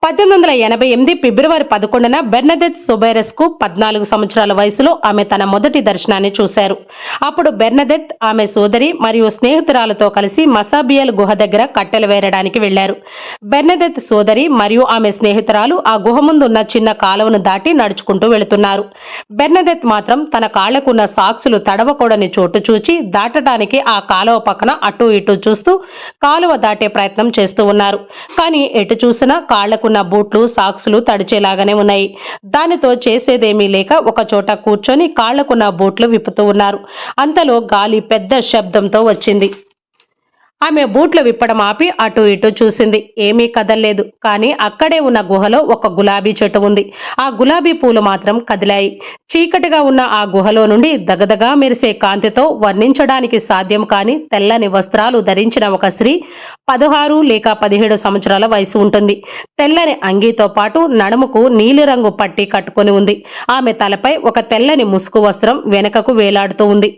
1888 ఫిబ్రవరి 11న బెర్నదెత్ సోబెరెస్కు 14 సంవత్సరాల వయసులో ఆమె తన మొదటి దర్శనాన్ని చూశారు. అప్పుడు బెర్నదెత్ ఆమె సోదరి మరియు స్నేహితురాలతో కలిసి మసాబియల్ గుహ దగ్గర కట్టెలు వేరడానికి వెళ్లారు. బెర్నదెత్ సోదరి మరియు ఆమె స్నేహితురాలు ఆ గుహ ముందున్న చిన్న కాలువను దాటి నడుచుకుంటూ వెళుతున్నారు. బెర్నదెత్ మాత్రం తన కాళ్లకున్న సాక్సులు తడవకూడని చోటు చూచి దాటడానికి ఆ కాలువ పక్కన అటు ఇటు చూస్తూ కాలువ దాటే ప్రయత్నం చేస్తూ ఉన్నారు. కానీ ఎటు చూసినా కాళ్లకు బూట్లు సాక్సులు తడిచేలాగానే ఉన్నాయి. దానితో చేసేదేమీ లేక ఒక చోట కూర్చొని కాళ్లకున్న బూట్లు విప్పుతూ ఉన్నారు. అంతలో గాలి పెద్ద శబ్దంతో వచ్చింది. ఆమె బూట్లు విప్పడం ఆపి అటు ఇటు చూసింది. ఏమీ కదల్లేదు. కానీ అక్కడే ఉన్న గుహలో ఒక గులాబీ చెట్టు ఉంది. ఆ గులాబీ పూలు మాత్రం కదిలాయి. చీకటిగా ఉన్న ఆ గుహలో నుండి దగదగా మెరిసే కాంతితో వర్ణించడానికి సాధ్యం కాని తెల్లని వస్త్రాలు ధరించిన ఒక స్త్రీ 16 లేక 17 సంవత్సరాల వయసు ఉంటుంది. తెల్లని అంగీతో పాటు నడుముకు నీలిరంగు పట్టి కట్టుకొని ఉంది. ఆమె తలపై ఒక తెల్లని ముసుగు వస్త్రం వెనుకకు వేలాడుతూ ఉంది.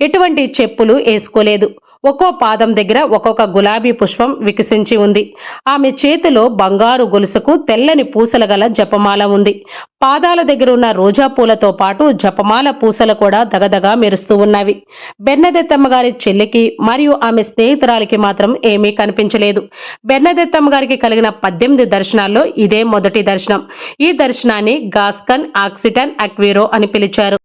ఎటువంటి చెప్పులు వేసుకోలేదు. ఒక్కో పాదం దగ్గర ఒక్కొక్క గులాబీ పుష్పం వికసించి ఉంది. ఆమె చేతిలో బంగారు గొలుసుకు తెల్లని పూసల గల జపమాల ఉంది. పాదాల దగ్గర ఉన్న రోజా పూలతో పాటు జపమాల పూసలు కూడా దగదగా మెరుస్తూ ఉన్నవి. బెర్నదెత్తమ్మ గారి చెల్లికి మరియు ఆమె స్నేహితురాలికి మాత్రం ఏమీ కనిపించలేదు. బెర్నదెత్తమ్మ గారికి కలిగిన 18 దర్శనాల్లో ఇదే మొదటి దర్శనం. ఈ దర్శనాన్ని గాస్కన్ ఆక్సిటన్ అక్వీరో అని పిలిచారు.